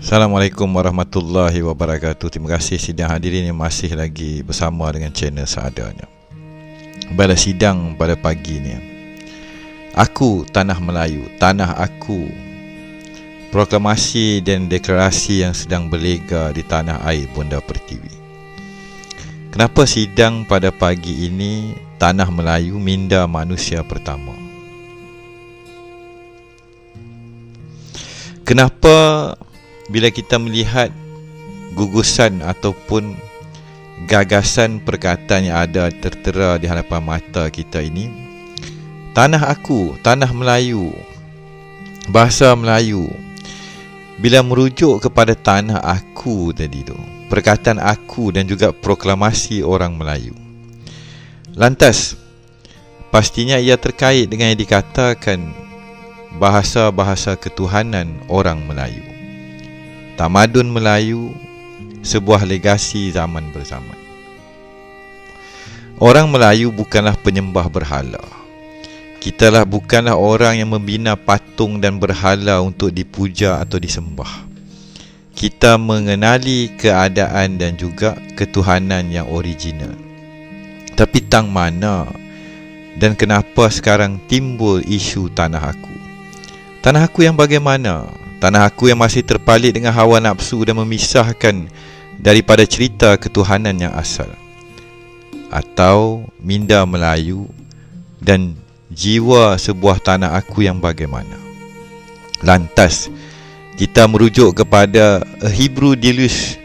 Assalamualaikum warahmatullahi wabarakatuh. Terima kasih sidang hadirin yang masih lagi bersama dengan channel seadanya. Pada sidang pada pagi ni, aku tanah Melayu, tanah aku. Proklamasi dan deklarasi yang sedang berlega di tanah air Bonda Pertiwi. Kenapa sidang pada pagi ini tanah Melayu minda manusia pertama? Kenapa bila kita melihat gugusan ataupun gagasan perkataan yang ada tertera di hadapan mata kita ini, tanah aku, tanah Melayu, bahasa Melayu, bila merujuk kepada tanah aku tadi tu, perkataan aku dan juga proklamasi orang Melayu, lantas pastinya ia terkait dengan yang dikatakan bahasa-bahasa ketuhanan orang Melayu. Tamadun Melayu, sebuah legasi zaman berzaman. Orang Melayu bukanlah penyembah berhala. Kitalah bukanlah orang yang membina patung dan berhala untuk dipuja atau disembah. Kita mengenali keadaan dan juga ketuhanan yang original. Tapi tang mana dan kenapa sekarang timbul isu tanah aku? Tanah aku yang bagaimana? Tanah aku yang masih terpalit dengan hawa nafsu dan memisahkan daripada cerita ketuhanan yang asal. Atau minda Melayu dan jiwa sebuah tanah aku yang bagaimana? Lantas, kita merujuk kepada A Hebrew Deluge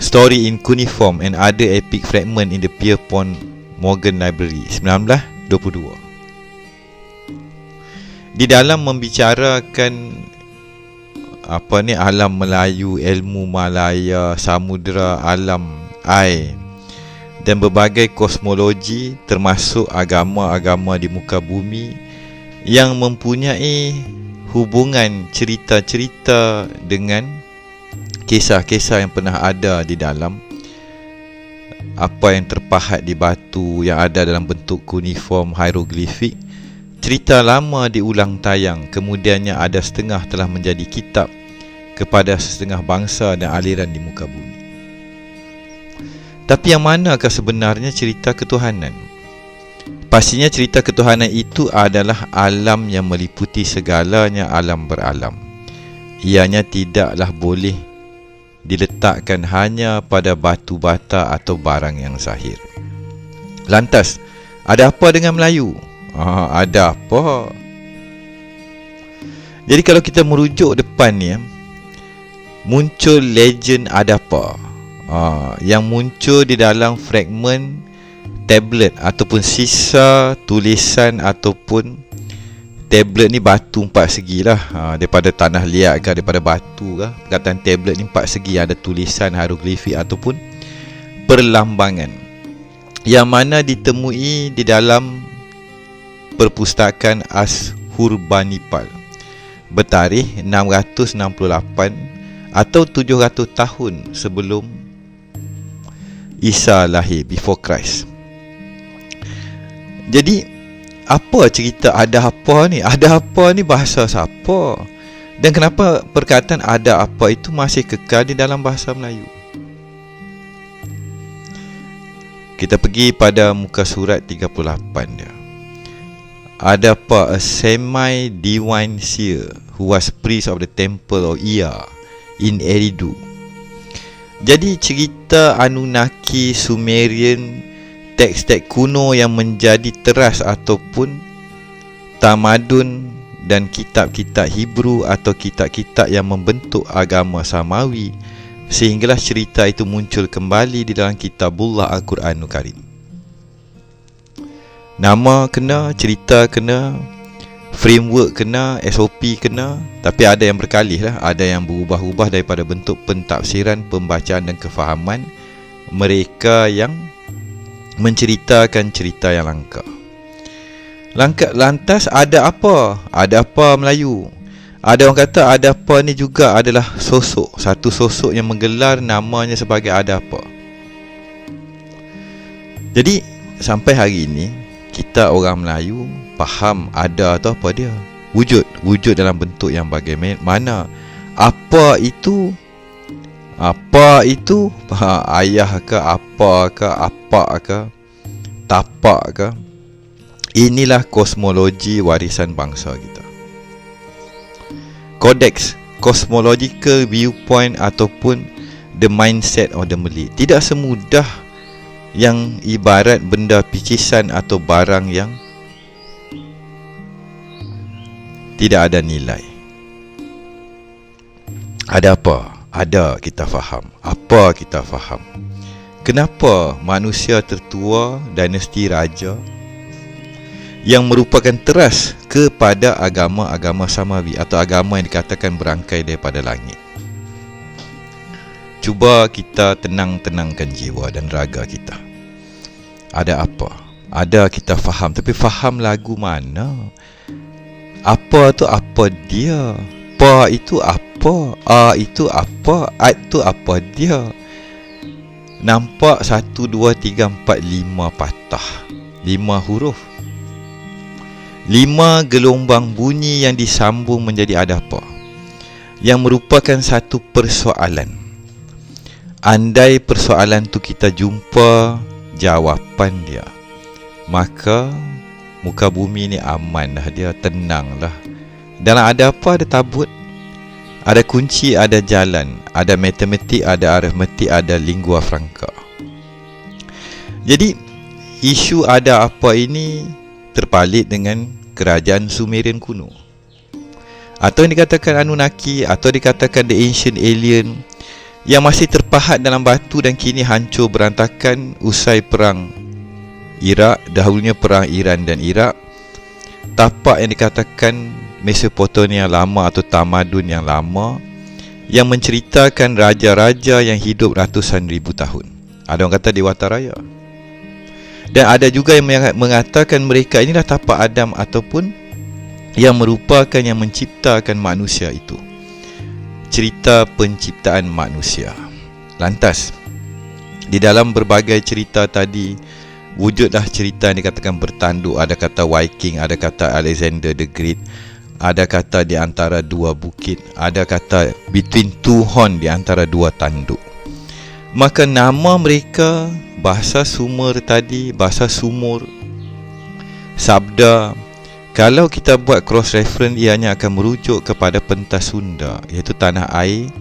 Story in Cuneiform and Other Epic Fragment in the Pierpont Morgan Library 1922. Di dalam membicarakan alam Melayu, ilmu Malaya, samudera, alam air dan berbagai kosmologi termasuk agama-agama di muka bumi yang mempunyai hubungan cerita-cerita dengan kisah-kisah yang pernah ada di dalam apa yang terpahat di batu yang ada dalam bentuk kuniform hieroglifik. Cerita lama diulang tayang, kemudiannya ada setengah telah menjadi kitab kepada setengah bangsa dan aliran di muka bumi. Tapi yang manakah sebenarnya cerita ketuhanan? Pastinya cerita ketuhanan itu adalah alam yang meliputi segalanya, alam beralam. Ianya tidaklah boleh diletakkan hanya pada batu bata atau barang yang zahir. Lantas, ada apa dengan Melayu? Ada apa? Jadi kalau kita merujuk depan ni, muncul legend ada apa? Yang muncul di dalam fragmen tablet ataupun sisa tulisan ataupun tablet ni batu 4 segi lah, daripada tanah liat ke, daripada batu ke. Perkataan tablet ni 4 segi, ada tulisan hieroglifik ataupun perlambangan yang mana ditemui di dalam Perpustakaan Ashurbanipal bertarikh 668 atau 700 tahun sebelum Isa lahir, before Christ. Jadi apa cerita ada apa ni? Ada apa ni bahasa siapa? Dan kenapa perkataan ada apa itu masih kekal di dalam bahasa Melayu? Kita pergi pada muka surat 38 dia. Ada apa? A semi-divine seer who was priest of the temple of Ea in Eridu. Jadi cerita Anunnaki, Sumerian, teks-teks kuno yang menjadi teras ataupun tamadun dan kitab-kitab Hebrew atau kitab-kitab yang membentuk agama Samawi, sehinggalah cerita itu muncul kembali di dalam kitabullah Al-Quranul Karim. Nama kena, cerita kena, framework kena, SOP kena, tapi ada yang berkalih lah. Ada yang berubah-ubah daripada bentuk pentafsiran, pembacaan dan kefahaman mereka yang menceritakan cerita yang langka. Lantas ada apa? Ada apa Melayu? Ada orang kata ada apa ni juga adalah sosok, satu sosok yang menggelar namanya sebagai ada apa. Jadi sampai hari ini kita orang Melayu faham ada atau apa dia. Wujud dalam bentuk yang bagaimana. Apa itu? Apa itu? Ayah ke, apa ke, apak ke, tapak ke. Inilah kosmologi warisan bangsa kita. Kodeks, cosmological viewpoint ataupun the mindset of the Malay. Tidak semudah yang ibarat benda picisan atau barang yang tidak ada nilai. Ada apa? Ada, kita faham. Apa kita faham? Kenapa manusia tertua dinasti raja yang merupakan teras kepada agama-agama Samawi atau agama yang dikatakan berangkai daripada langit? Cuba kita tenang-tenangkan jiwa dan raga kita. Ada apa? Ada, kita faham. Tapi faham lagu mana? Apa tu apa dia? Pa itu apa? A itu apa? At tu apa dia? Nampak 1, 2, 3, 4, 5 patah, 5 huruf, 5 gelombang bunyi yang disambung menjadi ada apa, yang merupakan satu persoalan. Andai persoalan tu kita jumpa jawapan dia, maka muka bumi ni aman dah, dia tenang lah. Dalam ada apa, ada tabut, ada kunci, ada jalan, ada matematik, ada aritmetik, ada lingua franca. Jadi isu ada apa ini terpalit dengan kerajaan Sumerian kuno, atau yang dikatakan Anunnaki, atau dikatakan the ancient alien, yang masih terpahat dalam batu dan kini hancur berantakan usai perang Iraq, dahulunya perang Iran dan Iraq. Tapak yang dikatakan Mesopotamia lama atau tamadun yang lama, yang menceritakan raja-raja yang hidup ratusan ribu tahun. Ada orang kata Dewata Raya. Dan ada juga yang mengatakan mereka inilah tapak Adam ataupun yang merupakan yang menciptakan manusia itu. Cerita penciptaan manusia. Lantas, di dalam berbagai cerita tadi, wujudlah cerita yang dikatakan bertanduk. Ada kata Viking, ada kata Alexander the Great, ada kata di antara dua bukit, ada kata between two horn, di antara dua tanduk. Maka nama mereka, bahasa Sumer tadi, bahasa Sumur, sabda, kalau kita buat cross reference, ianya akan merujuk kepada pentas Sunda, iaitu tanah air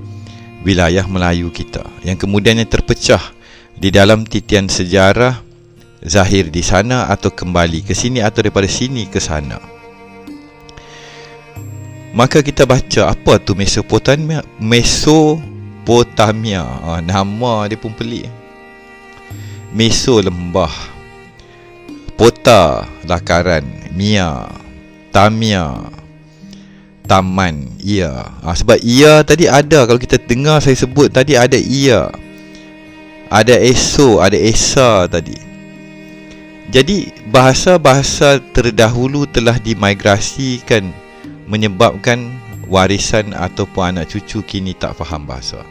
wilayah Melayu kita, yang kemudiannya terpecah di dalam titian sejarah, zahir di sana atau kembali ke sini, atau daripada sini ke sana. Maka kita baca apa tu Mesopotamia. Nama dia pun pelik. Meso lembah, Pota lakaran, Mia Tamia taman, ia. Sebab ia tadi ada, kalau kita dengar saya sebut tadi, ada ia, ada eso, ada esa tadi. Jadi bahasa-bahasa terdahulu telah dimigrasikan, menyebabkan warisan ataupun anak cucu kini tak faham bahasa.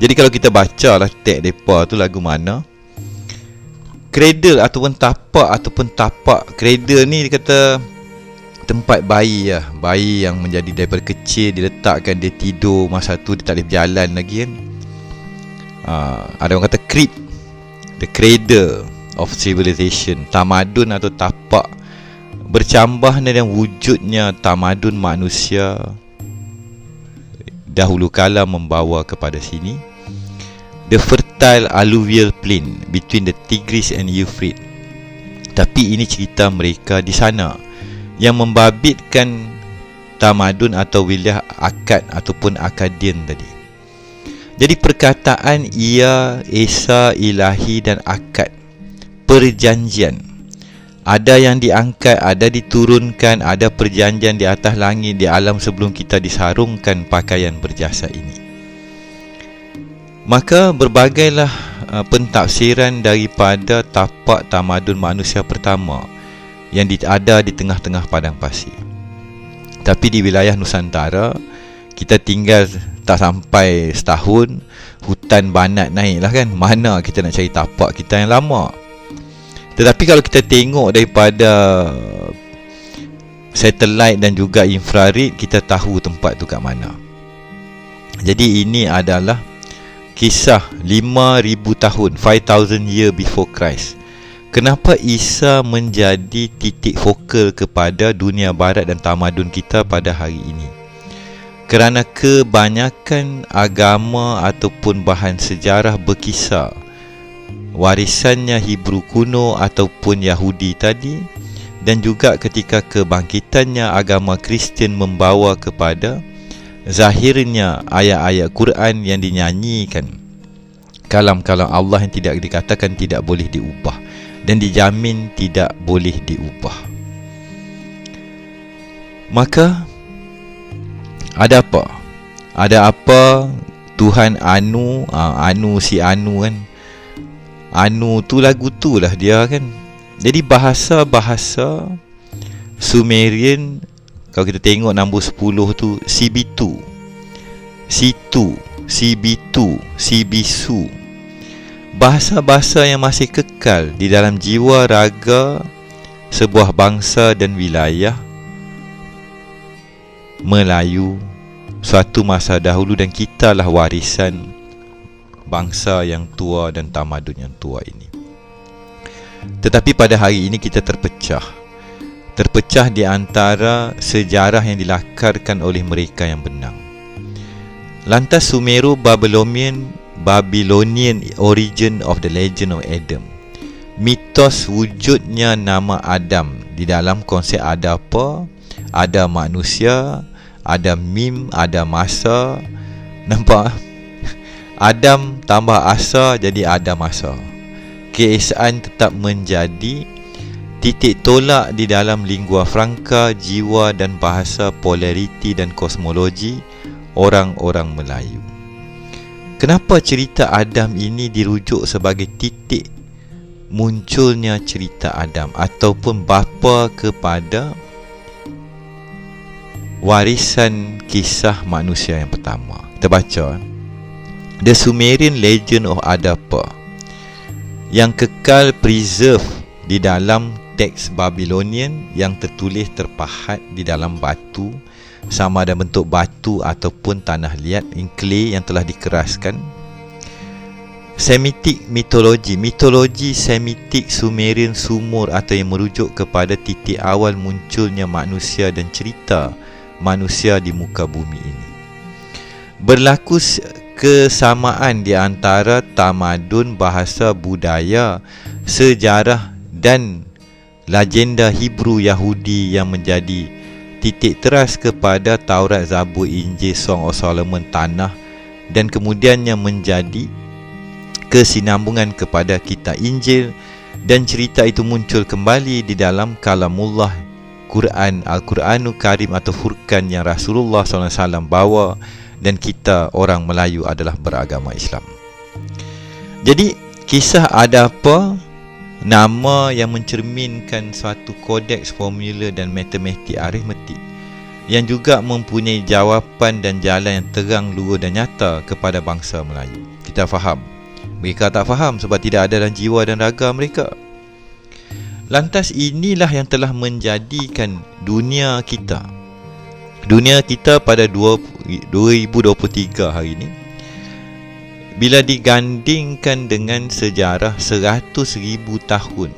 Jadi kalau kita baca lah teks mereka tu lagu mana, cradle ataupun tapak. Cradle ni dia kata tempat bayi lah. Bayi yang menjadi daripada kecil diletakkan, dia tidur, masa tu dia tak boleh berjalan lagi kan. Ada orang kata crib, the cradle of civilization. Tamadun atau tapak bercambah dengan wujudnya tamadun manusia dahulu kala membawa kepada sini. The fertile alluvial plain between the Tigris and Euphrates. Tapi ini cerita mereka di sana yang membabitkan tamadun atau wilayah Akkad ataupun Akkadian tadi. Jadi perkataan ia, esa, ilahi dan akad, perjanjian, ada yang diangkat, ada diturunkan, ada perjanjian di atas langit, di alam sebelum kita disarungkan pakaian berjasa ini. Maka berbagailah pentafsiran daripada tapak tamadun manusia pertama yang ada di tengah-tengah padang pasir. Tapi di wilayah Nusantara, kita tinggal tak sampai setahun, hutan banat naik lah kan. Mana kita nak cari tapak kita yang lama. Tetapi kalau kita tengok daripada Satellite dan juga infrared, kita tahu tempat tu kat mana. Jadi ini adalah kisah 5,000 tahun, 5,000 year before Christ. Kenapa Isa menjadi titik fokal kepada dunia barat dan tamadun kita pada hari ini? Kerana kebanyakan agama ataupun bahan sejarah berkisar warisannya Hebrew kuno ataupun Yahudi tadi, dan juga ketika kebangkitannya agama Kristian membawa kepada zahirnya ayat-ayat Quran yang dinyanyikan, kalam-kalam Allah yang tidak dikatakan tidak boleh diubah dan dijamin tidak boleh diubah. Maka ada apa? Ada apa Tuhan Anu, si Anu kan, Anu tu lagu tu lah dia kan. Jadi bahasa-bahasa Sumerian, kalau kita tengok nombor 10 tu, CB2, C2, CB2, CB-Su, bahasa-bahasa yang masih kekal di dalam jiwa raga sebuah bangsa dan wilayah Melayu suatu masa dahulu, dan kitalah warisan bangsa yang tua dan tamadun yang tua ini. Tetapi pada hari ini kita terpecah di antara sejarah yang dilakarkan oleh mereka yang benang. Lantas Sumero-Babylonian origin of the legend of Adam, mitos wujudnya nama Adam. Di dalam konsep ada apa? Ada manusia, ada mim, ada masa. Nampak? Adam tambah asa jadi ada masa. Keesaan tetap menjadi titik tolak di dalam lingua franca, jiwa dan bahasa, polariti dan kosmologi orang-orang Melayu. Kenapa cerita Adam ini dirujuk sebagai titik munculnya cerita Adam ataupun bapa kepada warisan kisah manusia yang pertama? Kita baca The Sumerian Legend of Adapa yang kekal preserve di dalam teks Babylonian yang tertulis terpahat di dalam batu, sama ada bentuk batu ataupun tanah liat in clay yang telah dikeraskan. Semitic mitologi Semitic Sumerian Sumur atau yang merujuk kepada titik awal munculnya manusia dan cerita manusia di muka bumi ini. Berlaku kesamaan di antara tamadun, bahasa, budaya, sejarah dan legenda Hebrew Yahudi yang menjadi titik teras kepada Taurat, Zabur, Injil, Song of Solomon, Tanah, dan kemudiannya menjadi kesinambungan kepada kitab Injil, dan cerita itu muncul kembali di dalam kalamullah Quran, Al-Quranul Karim atau Furqan yang Rasulullah SAW bawa, dan kita orang Melayu adalah beragama Islam. Jadi kisah Adapa, nama yang mencerminkan suatu kodeks formula dan matematik aritmetik yang juga mempunyai jawapan dan jalan yang terang, luar dan nyata kepada bangsa Melayu. Kita faham. Mereka tak faham sebab tidak ada dalam jiwa dan raga mereka. Lantas inilah yang telah menjadikan dunia kita pada 2023 hari ini, bila digandingkan dengan sejarah 100,000 tahun.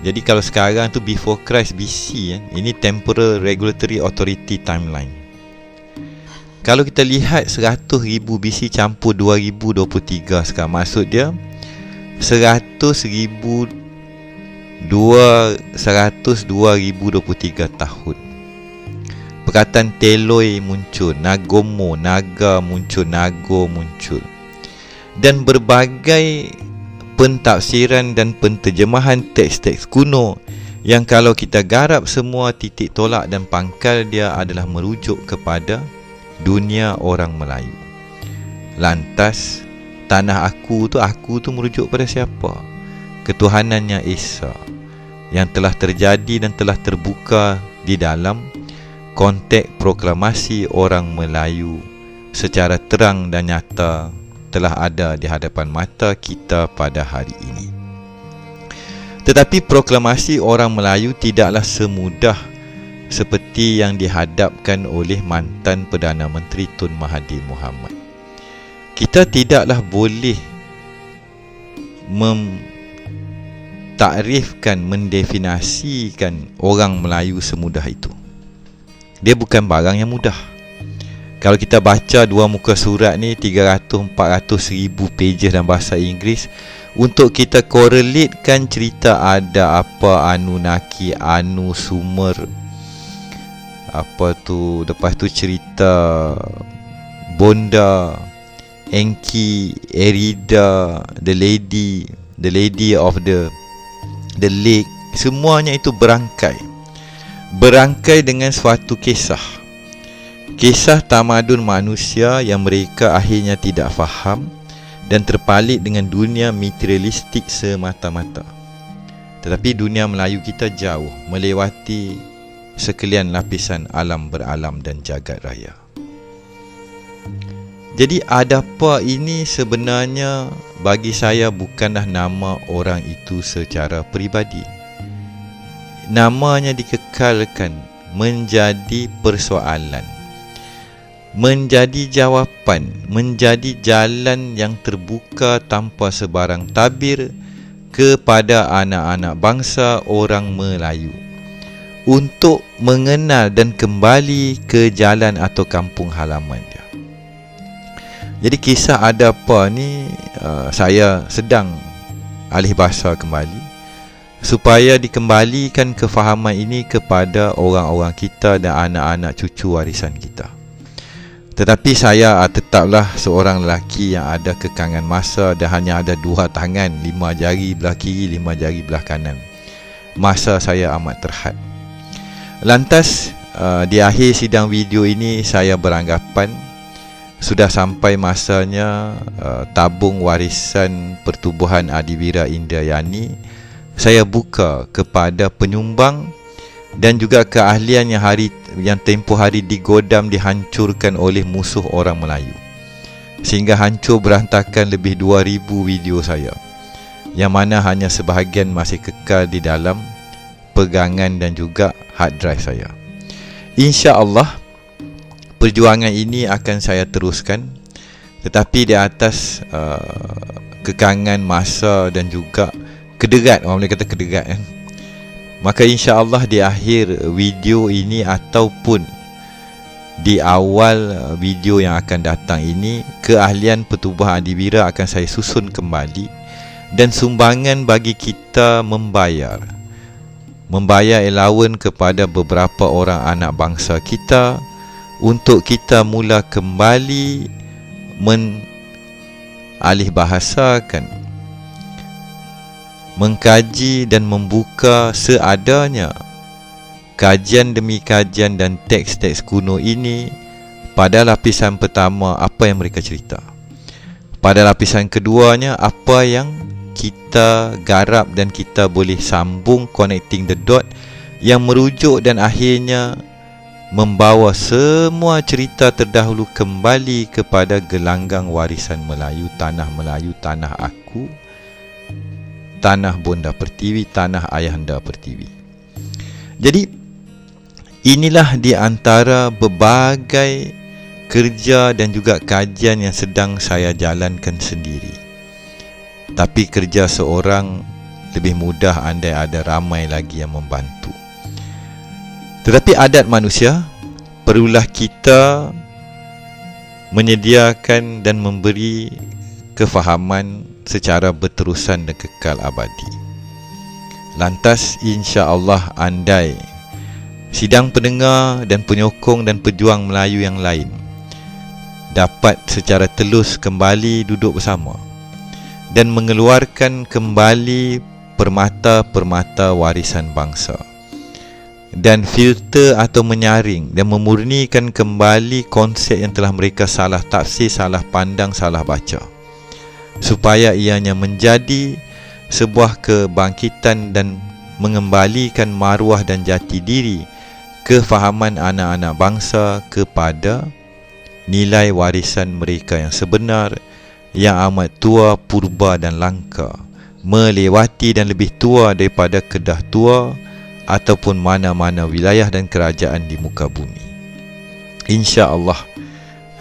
Jadi kalau sekarang tu before Christ BC, ini Temporal Regulatory Authority timeline. Kalau kita lihat 100,000 BC campur 2023 sekarang, maksud dia 2023 tahun. Perkataan Teloi muncul, Nagomo, Naga muncul, Nago muncul, dan berbagai pentafsiran dan penterjemahan teks-teks kuno yang kalau kita garap semua, titik tolak dan pangkal dia adalah merujuk kepada dunia orang Melayu. Lantas tanah aku tu merujuk pada siapa? Ketuhanannya Esa yang telah terjadi dan telah terbuka di dalam konteks proklamasi orang Melayu secara terang dan nyata telah ada di hadapan mata kita pada hari ini. Tetapi proklamasi orang Melayu tidaklah semudah seperti yang dihadapkan oleh mantan Perdana Menteri Tun Mahathir Mohamad. Kita tidaklah boleh takrifkan, mendefinasikan orang Melayu semudah itu. Dia bukan barang yang mudah. Kalau kita baca dua muka surat ni 300-400 ribu pages dalam bahasa Inggeris, untuk kita korelatekan cerita ada apa Anunnaki, Anu, Sumer, lepas tu cerita Bonda, Enki, Erida, the lady of the lake, semuanya itu berangkai dengan suatu kisah tamadun manusia yang mereka akhirnya tidak faham dan terpalit dengan dunia materialistik semata-mata. Tetapi dunia Melayu kita jauh melewati sekalian lapisan alam beralam dan jagat raya. Jadi adapa ini sebenarnya bagi saya bukanlah nama orang itu secara peribadi. Namanya dikekalkan menjadi persoalan, menjadi jawapan, menjadi jalan yang terbuka tanpa sebarang tabir kepada anak-anak bangsa orang Melayu untuk mengenal dan kembali ke jalan atau kampung halaman dia. Jadi kisah ada apa ni saya sedang alih bahasa kembali supaya dikembalikan kefahaman ini kepada orang-orang kita dan anak-anak cucu warisan kita. Tetapi saya tetaplah seorang lelaki yang ada kekangan masa dan hanya ada 2 tangan, 5 jari belah kiri, 5 jari belah kanan. Masa saya amat terhad. Lantas di akhir sidang video ini saya beranggapan sudah sampai masanya tabung warisan Pertubuhan Adiwira Indrayani saya buka kepada penyumbang dan juga keahlian yang tempoh hari digodam dihancurkan oleh musuh orang Melayu, sehingga hancur berantakan lebih 2000 video saya, yang mana hanya sebahagian masih kekal di dalam pegangan dan juga hard drive saya. InsyaAllah perjuangan ini akan saya teruskan, tetapi di atas kekangan masa dan juga kederat, orang boleh kata kederat kan. Maka insya-Allah di akhir video ini ataupun di awal video yang akan datang ini, keahlian Pertubuhan Adiwira akan saya susun kembali dan sumbangan bagi kita membayar allowance kepada beberapa orang anak bangsa kita untuk kita mula kembali mengalih bahasakan, mengkaji dan membuka seadanya kajian demi kajian dan teks-teks kuno ini. Pada lapisan pertama, apa yang mereka cerita. Pada lapisan keduanya, apa yang kita garap dan kita boleh sambung, connecting the dot, yang merujuk dan akhirnya membawa semua cerita terdahulu kembali kepada gelanggang warisan Melayu, tanah aku, tanah Bonda Pertiwi, tanah Ayahanda Pertiwi. Jadi inilah di antara berbagai kerja dan juga kajian yang sedang saya jalankan sendiri. Tapi kerja seorang lebih mudah andai ada ramai lagi yang membantu. Tetapi adat manusia, perlulah kita menyediakan dan memberi kefahaman secara berterusan dan kekal abadi. Lantas insya-Allah andai sidang pendengar dan penyokong dan pejuang Melayu yang lain dapat secara telus kembali duduk bersama dan mengeluarkan kembali permata-permata warisan bangsa dan filter atau menyaring dan memurnikan kembali konsep yang telah mereka salah tafsir, salah pandang, salah baca, supaya ianya menjadi sebuah kebangkitan dan mengembalikan maruah dan jati diri kefahaman anak-anak bangsa kepada nilai warisan mereka yang sebenar, yang amat tua, purba dan langka, melewati dan lebih tua daripada Kedah tua ataupun mana-mana wilayah dan kerajaan di muka bumi. Insya-Allah,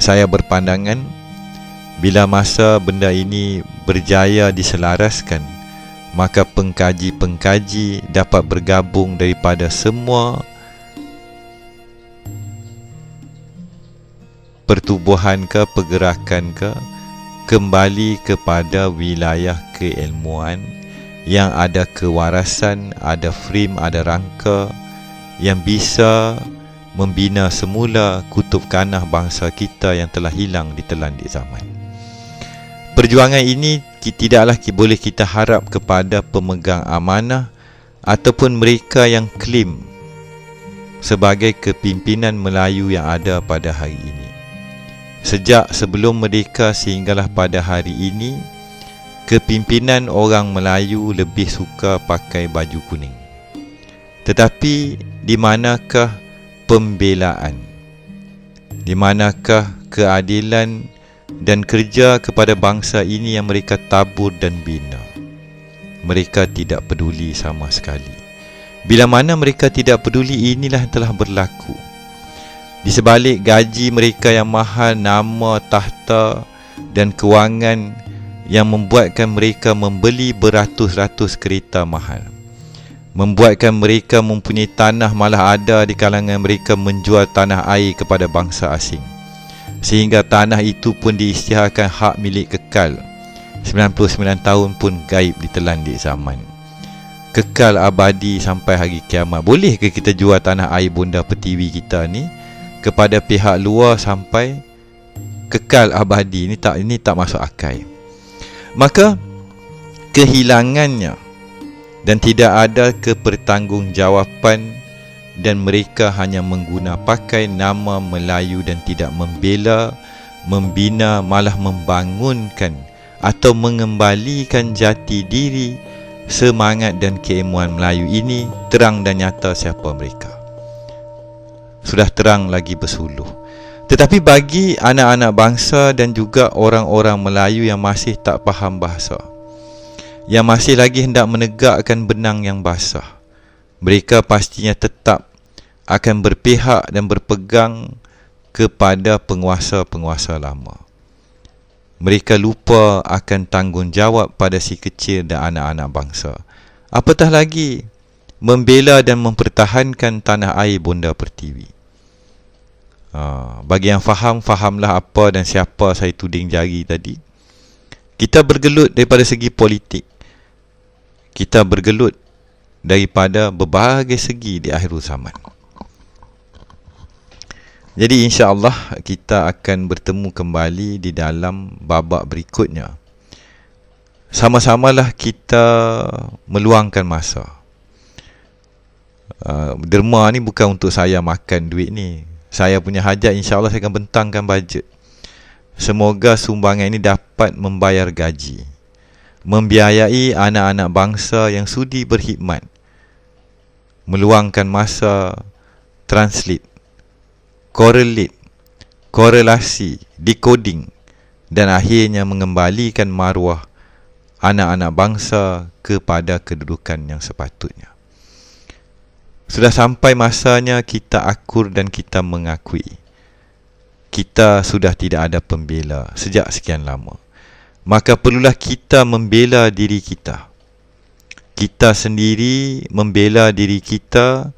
saya berpandangan bila masa benda ini berjaya diselaraskan, maka pengkaji-pengkaji dapat bergabung daripada semua pertubuhan ke pergerakan ke, kembali kepada wilayah keilmuan yang ada kewarasan, ada frame, ada rangka yang bisa membina semula kutub kanah bangsa kita yang telah hilang ditelan di zaman. Perjuangan ini tidaklah boleh kita harap kepada pemegang amanah ataupun mereka yang klaim sebagai kepimpinan Melayu yang ada pada hari ini. Sejak sebelum merdeka sehinggalah pada hari ini, kepimpinan orang Melayu lebih suka pakai baju kuning. Tetapi di manakah pembelaan? Di manakah keadilan dan kerja kepada bangsa ini yang mereka tabur dan bina? Mereka tidak peduli sama sekali. Bila mana mereka tidak peduli, inilah yang telah berlaku. Di sebalik gaji mereka yang mahal, nama, tahta dan kewangan yang membuatkan mereka membeli beratus-ratus kereta mahal, membuatkan mereka mempunyai tanah, malah ada di kalangan mereka menjual tanah air kepada bangsa asing, sehingga tanah itu pun diisytiharkan hak milik kekal. 99 tahun pun gaib ditelan di zaman. Kekal abadi sampai hari kiamat. Bolehkah kita jual tanah air Bonda Pertiwi kita ni kepada pihak luar sampai kekal abadi? Ini tak masuk akal. Maka kehilangannya dan tidak ada kepertanggungjawapan, dan mereka hanya mengguna pakai nama Melayu dan tidak membela, membina, malah membangunkan atau mengembalikan jati diri, semangat dan keilmuan Melayu ini. Terang dan nyata siapa mereka. Sudah terang lagi bersuluh. Tetapi bagi anak-anak bangsa dan juga orang-orang Melayu yang masih tak faham bahasa, yang masih lagi hendak menegakkan benang yang basah, mereka pastinya tetap akan berpihak dan berpegang kepada penguasa-penguasa lama. Mereka lupa akan tanggungjawab pada si kecil dan anak-anak bangsa. Apatah lagi membela dan mempertahankan tanah air Bonda Pertiwi. Bagi yang faham, fahamlah apa dan siapa saya tuding jari tadi. Kita bergelut daripada segi politik, kita bergelut daripada berbagai segi di akhir zaman. Jadi insya-Allah kita akan bertemu kembali di dalam babak berikutnya. Sama-samalah kita meluangkan masa. Derma ni bukan untuk saya makan duit ni. Saya punya hajat, insya-Allah saya akan bentangkan bajet. Semoga sumbangan ini dapat membayar gaji, membiayai anak-anak bangsa yang sudi berkhidmat, meluangkan masa translate, correlate, korelasi, decoding, dan akhirnya mengembalikan maruah anak-anak bangsa kepada kedudukan yang sepatutnya. Sudah sampai masanya kita akur dan kita mengakui kita sudah tidak ada pembela sejak sekian lama. Maka perlulah kita membela diri kita. Kita sendiri membela diri kita,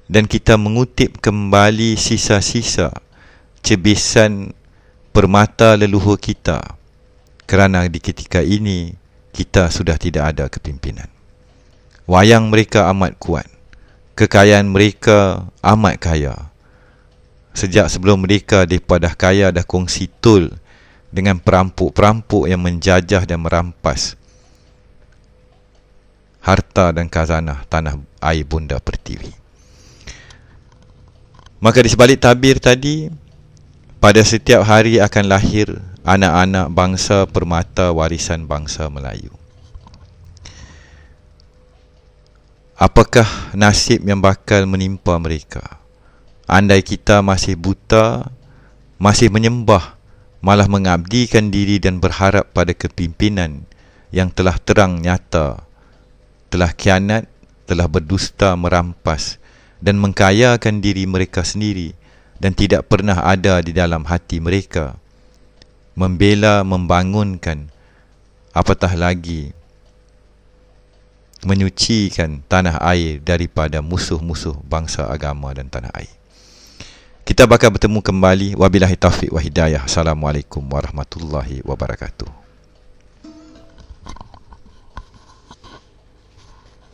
dan kita mengutip kembali sisa-sisa cebisan permata leluhur kita. Kerana di ketika ini kita sudah tidak ada kepimpinan. Wayang mereka amat kuat. Kekayaan mereka amat kaya. Sejak sebelum mereka dah kaya, dah kongsi tol dengan perampok-perampok yang menjajah dan merampas harta dan khazanah tanah air Bonda Pertiwi. Maka di sebalik tabir tadi, pada setiap hari akan lahir anak-anak bangsa permata warisan bangsa Melayu. Apakah nasib yang bakal menimpa mereka? Andai kita masih buta, masih menyembah, malah mengabdikan diri dan berharap pada kepimpinan yang telah terang nyata telah khianat telah berdusta, merampas dan mengkayakan diri mereka sendiri, dan tidak pernah ada di dalam hati mereka membela, membangunkan, apatah lagi menyucikan tanah air daripada musuh-musuh bangsa, agama dan tanah air. Kita bakal bertemu kembali. Wabillahi taufiq wa hidayah. Assalamualaikum warahmatullahi wabarakatuh.